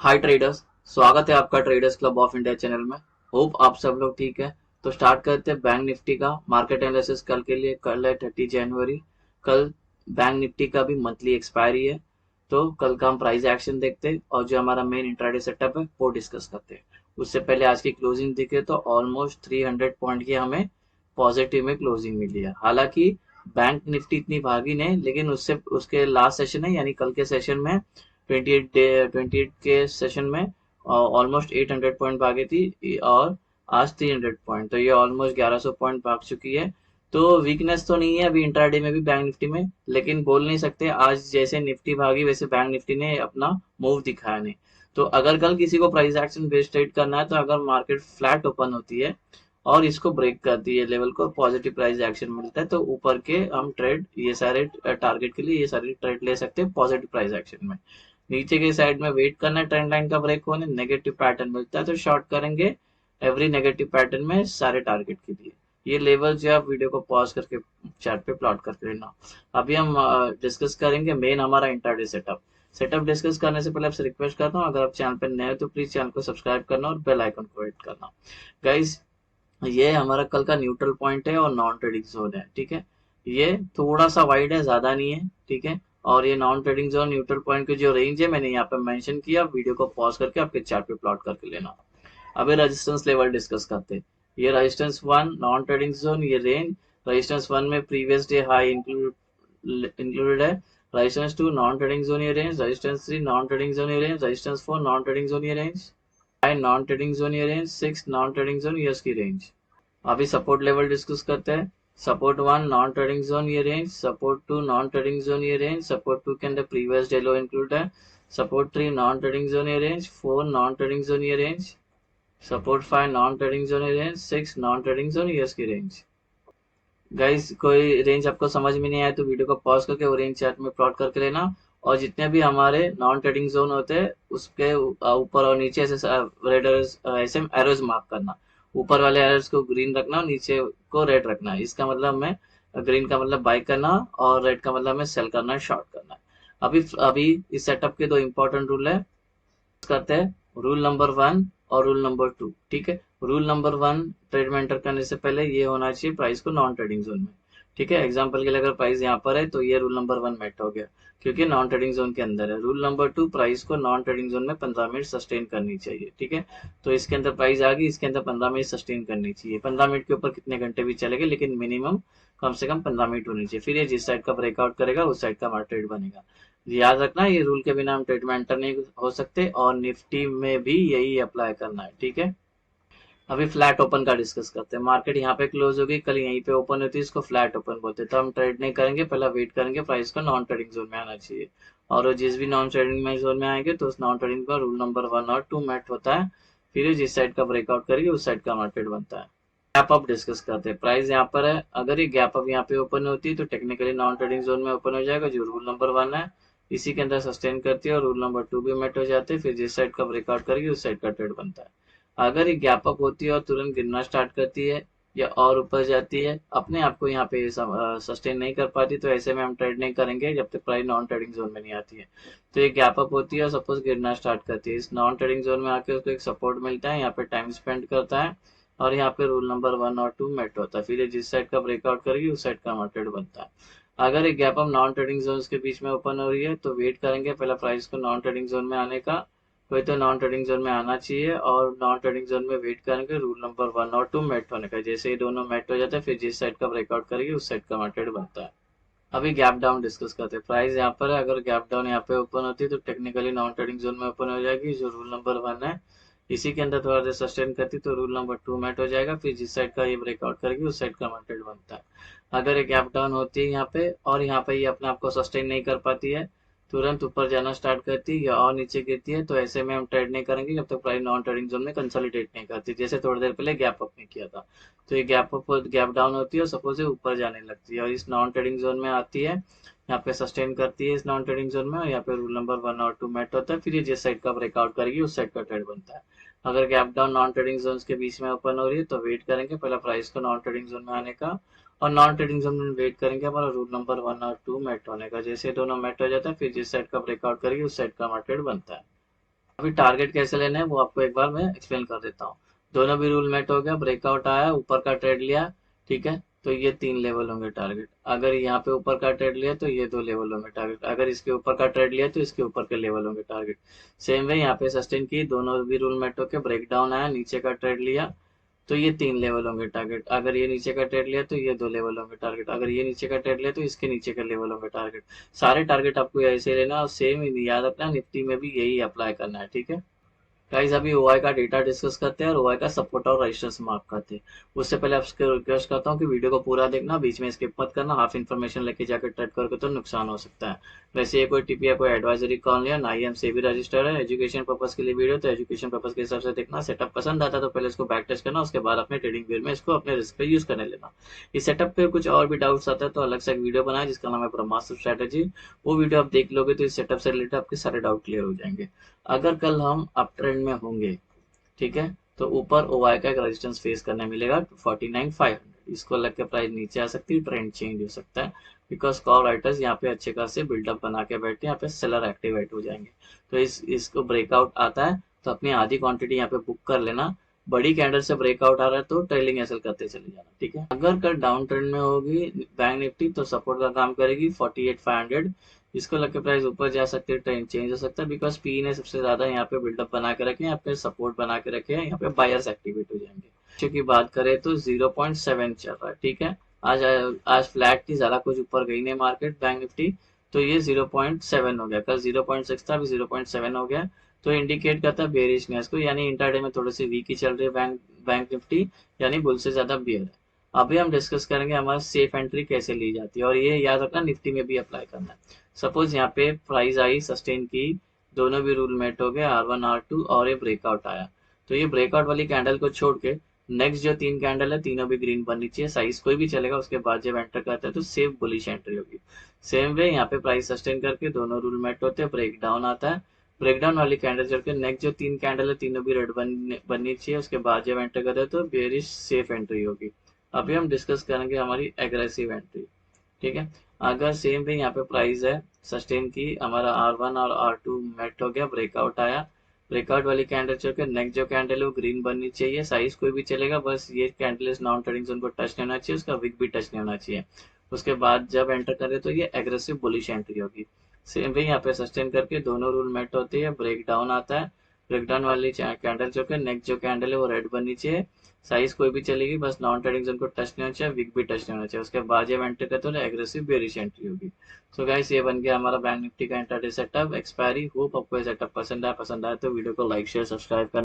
हाय traders. स्वागत है आपका traders club of India channel में। होप आप सब लोग ठीक है। तो स्टार्ट करते हैं बैंक निफ्टी का मार्केट एनालिसिस कल के लिए। कल है 30 जनवरी। कल बैंक निफ्टी का भी मंथली एक्सपायरी है। तो कल का हम प्राइस एक्शन देखते हैं और जो हमारा मेन इंट्राडे सेटअप है वो डिस्कस करते हैं। उससे पहले आज की क्लोजिंग देखे तो ऑलमोस्ट 300 पॉइंट की हमें पॉजिटिव में क्लोजिंग मिली है। हालांकि बैंक निफ्टी इतनी भागी नहीं, लेकिन उससे उसके लास्ट सेशन है यानी कल के सेशन में 28 के सेशन में ऑलमोस्ट 800 पॉइंट भागी थी और आज 300 पॉइंट, तो ये ऑलमोस्ट 1100 पॉइंट भाग चुकी है। तो वीकनेस तो नहीं है अभी इंट्राडे में भी बैंक निफ्टी में, लेकिन बोल नहीं सकते आज जैसे निफ्टी भागी वैसे बैंक निफ्टी ने अपना मूव दिखाया नहीं। तो अगर कल किसी को प्राइस एक्शन बेस्ड ट्रेड करना है तो अगर मार्केट फ्लैट ओपन होती है और इसको ब्रेक करती है लेवल को, पॉजिटिव प्राइस एक्शन मिलता है, तो ऊपर के हम ट्रेड ये सारे टारगेट के लिए ये सारे ट्रेड ले सकते हैं पॉजिटिव प्राइस एक्शन में। नीचे के साइड में वेट करना है ट्रेंड लाइन का ब्रेक होने, नेगेटिव पैटर्न मिलता है तो शॉर्ट करेंगे एवरी नेगेटिव पैटर्न में सारे टारगेट के लिए। ये लेवल जो आप वीडियो को पॉज करके चार्ट पे प्लॉट करके लेना। अभी हम डिस्कस करेंगे मेन हमारा इंट्राडे सेटअप। सेटअप डिस्कस करने से पहले आपसे रिक्वेस्ट करता हूँ, अगर आप चैनल पर नए हो तो प्लीज चैनल को सब्सक्राइब करना और बेल आइकन को हिट करना। गाइस, ये हमारा कल का न्यूट्रल पॉइंट है और नॉन ट्रेडिंग जोन है, ठीक है। ये थोड़ा सा वाइड है, ज्यादा नहीं है, ठीक है। और ये non trading zone neutral point की जो रेंज है मैंने यहाँ पे मेंशन किया, वीडियो को पॉज करके आपके चार्ट पे प्लॉट करके लेना। अभी रेजिस्टेंस लेवल डिस्कस करते हैं। ये resistance one non trading zone, ये रेंज रेजिस्टेंस वन में प्रीवियस डे हाई इंक्लूडेड है। Resistance two non trading zone ये range, resistance three non trading zone ये range, resistance four non trading zone ये range, five non trading zone ये range, six non trading zone ये उसकी range. अभी support level discuss करते हैं। Support one non trading zone ये range, support two non trading zone ये range, support two के अंदर प्रीवियस डे लो इंक्लूड है। Support three non trading zone ये range, four non trading zone ये range, support five non trading zone ये range, six non trading zone ये इसकी range. Guys, कोई रेंज आपको समझ में नहीं आया तो वीडियो को पॉज करके वो रेंज चार्ट में प्लॉट करके लेना। और जितने भी हमारे नॉन ट्रेडिंग जोन होते हैं उसके ऊपर और नीचे ऐसे रेड ऐसे एरोज मार्क करना। ऊपर वाले एरोज को ग्रीन रखना और नीचे को रेड रखना। इसका मतलब हमें ग्रीन का मतलब बाय करना और रेड का मतलब हमें सेल करना, शॉर्ट करना। अभी अभी इस सेटअप के दो इंपॉर्टेंट रूल है, करते हैं रूल नंबर वन और रूल नंबर टू, ठीक है। रूल नंबर वन, ट्रेड में एंटर करने से पहले ये होना चाहिए प्राइस को नॉन ट्रेडिंग जोन में, ठीक है। एग्जांपल के लिए अगर प्राइस यहाँ पर है तो ये रूल नंबर वन मेट हो गया क्योंकि नॉन ट्रेडिंग जोन के अंदर है। रूल नंबर टू, प्राइस को नॉन ट्रेडिंग जोन में 15 मिनट सस्टेन करनी चाहिए, ठीक है। तो इसके अंदर प्राइस आ गई, इसके अंदर 15 मिनट सस्टेन करनी चाहिए। 15 मिनट के ऊपर कितने घंटे भी चलेंगे लेकिन मिनिमम कम से कम 15 मिनट होनी चाहिए। फिर ये जिस साइड का ब्रेकआउट करेगा उस साइड का हमारा ट्रेड बनेगा। याद रखना ये रूल के बिना हम ट्रेड में एंटर नहीं हो सकते और निफ्टी में भी यही अप्लाई करना है, ठीक है। अभी फ्लैट ओपन का डिस्कस करते हैं। मार्केट यहाँ पे क्लोज होगी, कल यहीं पे ओपन होती है, इसको फ्लैट ओपन बोलते हैं। तो हम ट्रेड नहीं करेंगे, पहले वेट करेंगे प्राइस को नॉन ट्रेडिंग जोन में आना चाहिए। और वो जिस भी नॉन ट्रेडिंग में जोन में आएंगे तो उस नॉन ट्रेडिंग का रूल नंबर वन और टू मेट होता है। फिर जिस साइड का ब्रेकआउट करेगी उस साइड का मार्केट बनता है। गैप अप डिस्कस करते हैं। प्राइस यहाँ पर है, अगर ये गैप अप यहाँ पे ओपन होती है तो टेक्निकली नॉन ट्रेडिंग जोन में ओपन हो जाएगा, जो रूल नंबर वन है इसी के अंदर सस्टेन करती है और रूल नंबर टू भी मेट हो जाते हैं। फिर जिस साइड का ब्रेकआउट करेगी उस साइड का ट्रेड बनता है। अगर ये गैप अप होती है और तुरंत गिरना स्टार्ट करती है या और ऊपर जाती है, अपने आप को यहाँ पे सस्टेन नहीं कर पाती, तो ऐसे में हम ट्रेड नहीं करेंगे जब तक प्राइस नॉन ट्रेडिंग जोन में नहीं आती है। तो ये गैप अप होती है और सपोज गिरना स्टार्ट करती है, इस नॉन ट्रेडिंग जोन में आके उसको एक सपोर्ट मिलता है, यहाँ पे टाइम स्पेंड करता है और यहाँ पे रूल नंबर वन और टू मेट होता है। फिर ये जिस साइड का ब्रेकआउट करेगी उस साइड का मार्केट बनता है। अगर एक gap up non trading zone के बीच में ओपन हो रही है तो वेट करेंगे पहला प्राइस को नॉन ट्रेडिंग जोन में आने का। कोई तो नॉन ट्रेडिंग जोन में आना चाहिए और नॉन ट्रेडिंग जोन में वेट करेंगे रूल नंबर वन और टू मेट होने का। जैसे ये दोनों मेट हो जाते हैं फिर जिस साइड का ब्रेकआउट करेगी उस साइड का मार्केट बनता है। अभी गैप डाउन डिस्कस करते हैं। प्राइस यहाँ पर है, अगर गैप डाउन यहाँ पे ओपन होती है तो टेक्निकली नॉन ट्रेडिंग जोन में ओपन हो जाएगी, जो रूल नंबर वन है इसी के अंदर थोड़ा देर सस्टेन करती तो रूल नंबर टू मेट हो जाएगा। फिर जिस साइड का ये ब्रेकआउट करेगी उस साइड का मार्केट बनता है। अगर ये गैप डाउन होती है यहाँ पे और यहाँ पे ये अपने आप को सस्टेन नहीं कर पाती है, तुरंत ऊपर जाना स्टार्ट करती है या और नीचे गिरती है, तो ऐसे में हम ट्रेड नहीं करेंगे जब तक प्राइस नॉन ट्रेडिंग जोन में कंसोलिडेट नहीं करती, जैसे थोड़ी देर पहले गैप अप में किया था। तो ये गैप अप गैप डाउन होती है और सपोज ये ऊपर जाने लगती है और इस नॉन ट्रेडिंग जोन में आती है, यहाँ पे सस्टेन करती है इस नॉन ट्रेडिंग जोन में और यहाँ पे रूल नंबर वन और टू मेट होता है। फिर ये जिस साइड का ब्रेकआउट करेगी उस साइड का ट्रेड बनता है। अगर gap down non trading zone के बीच में ओपन हो रही है तो वेट करेंगे पहला प्राइस को नॉन ट्रेडिंग जोन में आने का और नॉन ट्रेडिंग जोन में वेट करेंगे हमारा रूल नंबर वन और टू मेट होने का। जैसे दोनों मेट हो जाता है फिर जिस साइड का ब्रेकआउट करेगी उस साइड का मार्केट बनता है। अभी टारगेट कैसे लेना है वो आपको एक बार मैं एक्सप्लेन कर देता हूँ। दोनों भी रूल मेट हो गया, ब्रेकआउट आया, ऊपर का ट्रेड लिया, ठीक है, तो ये 3 लेवल होंगे टारगेट। अगर यहाँ पे ऊपर का ट्रेड लिया तो ये 2 लेवल होंगे टारगेट। अगर इसके ऊपर का ट्रेड लिया तो इसके ऊपर के लेवल होंगे टारगेट। सेम वे यहाँ पे सस्टेन की, दोनों भी रूल मेट होके ब्रेकडाउन आया, नीचे का ट्रेड लिया, तो ये 3 लेवल होंगे टारगेट। अगर ये नीचे का ट्रेड लिया तो ये 2 लेवल होंगे टारगेट। अगर ये नीचे का ट्रेड लिया तो इसके नीचे का लेवल होंगे टारगेट। सारे टारगेट आपको ऐसे लेना और सेम याद रखना, निफ्टी में भी यही अप्लाई करना है, ठीक है। गाइस अभी ओआई का डेटा डिस्कस करते हैं और ओआई का सपोर्ट और रेजिस्टेंस मार्क करते हैं। उससे पहले आपसे रिक्वेस्ट करता हूँ कि वीडियो को पूरा देखना, बीच में स्किप मत करना, हाफ इन्फॉर्मेशन लेके जाकर ट्रेड करोगे तो नुकसान हो सकता है। वैसे ये कोई टीपी या कोई एडवाइजरी कॉल नहीं है, ना ही हम सेबी रजिस्टर है। एजुकेशन पर्पज के लिए वीडियो, तो एजुकेशन पर्पज के हिसाब से देखना। सेटअप पसंद आता तो पहले इसको बैक टेस्ट करना, उसके बाद अपने ट्रेडिंग व्यू में इसको अपने रिस्क पे यूज करने लेना। इस सेटअप पे कुछ और भी डाउट्स आता है तो अलग से एक वीडियो बनाए जिसका नाम है ब्रह्मास्त्र स्ट्रेटेजी। वो वीडियो आप देख लोगे तो इस सेटअप से रिलेटेड आपके सारे डाउट क्लियर हो जाएंगे। अगर कल हम अप ट्रेंड में होंगे, ठीक है, तो ऊपर ओवाई का एक रेजिस्टेंस फेस करने मिलेगा 49,500। इसको लग के प्राइस नीचे आ सकती है, ट्रेंड चेंज हो सकता है, बिकॉज कॉल राइटर्स यहाँ पे अच्छे खासे बिल्डअप बना के बैठे हैं, यहाँ पे सेलर एक्टिवेट हो जाएंगे। तो इसको ब्रेकआउट आता है तो अपनी आधी क्वांटिटी यहाँ पे बुक कर लेना। बड़ी कैंडल से ब्रेकआउट आ रहा है तो ट्रेलिंग एसएल करते चले जाना, ठीक है। अगर कल डाउन ट्रेंड में होगी बैंक निफ्टी तो सपोर्ट का काम करेगी 48,500। इसको लेकर प्राइस ऊपर जा सकती है, ट्रेंड चेंज हो सकता है, बिकॉज पी ने सबसे ज्यादा यहाँ पे बिल्डअप बना के रखे हैं, यहाँ पे सपोर्ट बना के रखे हैं, यहाँ पे बायर्स एक्टिवेट हो जाएंगे। रेशियो की बात करें तो 0.7 चल रहा है, ठीक है। आज आज फ्लैट थी, ज्यादा कुछ ऊपर गई नहीं मार्केट बैंक निफ्टी, तो ये 0.7 हो गया। कल 0.6 था, अभी 0.7 हो गया। तो इंडिकेट करता है बेरिशनेस को, यानी इंटरडे में थोड़ी सी वीक ही चल रही है बैंक निफ्टी, यानी बुल से ज्यादा बियर है। अभी हम डिस्कस करेंगे हमारा सेफ एंट्री कैसे ली जाती है, और ये याद रखना निफ्टी में भी अप्लाई करना है। सपोज यहाँ पे प्राइस आई, सस्टेन की, दोनों भी रूल मेट हो गए, R1 R2, और ये ब्रेकआउट आया। तो ये ब्रेकआउट वाली कैंडल को छोड़ के नेक्स्ट जो 3 कैंडल है तीनों भी ग्रीन बननी चाहिए, साइज कोई भी चलेगा। उसके बाद जब एंटर करता है तो सेफ बुलिश एंट्री होगी। सेम वे यहाँ पे प्राइस सस्टेन करके दोनों रूल मेट होते हैं, ब्रेक डाउन आता है, ब्रेकडाउन वाली कैंडल चल के नेक्स्ट जो 3 कैंडल है तीनों भी रेड बननी चाहिए। उसके बाद जब एंटर करते हैं तो बेरिश सेफ एंट्री होगी। अभी हम डिस्कस करेंगे हमारी एग्रेसिव एंट्री, ठीक है। अगर सेम भी यहाँ पे प्राइस है सस्टेन की, हमारा R1 और R2 मेट हो गया, ब्रेकआउट आया, ब्रेकआउट वाली कैंडल चल के नेक्स्ट जो कैंडल है वो ग्रीन बननी चाहिए, साइज कोई भी चलेगा, बस ये कैंडल इस नॉन ट्रेडिंग जोन को टच नहीं होना चाहिए, उसका विक भी टच नहीं होना चाहिए। उसके बाद जब एंटर करे तो ये एग्रेसिव बुलिश एंट्री होगी। सेम भी यहाँ पे सस्टेन करके दोनों रूल मेट होती है, ब्रेक डाउन आता है, ब्रेकडाउन वाली कैंडल चल के नेक्स्ट जो कैंडल है वो रेड बननी चाहिए, साइज कोई भी चलेगी, बस नॉन ट्रेडिंग जोन को टच नहीं होना चाहिए, विक भी टच नहीं होना चाहिए। उसके बाद जब एंटर करते हो एग्रेसिव बेरिश एंट्री होगी। सो गाइस ये बन गया हमारा बैंक निफ्टी का इंटरडे सेटअप। एक्सपायरी, होप आपको ये सेटअप पसंद आया तो वीडियो को लाइक शेयर सब्सक्राइब करना।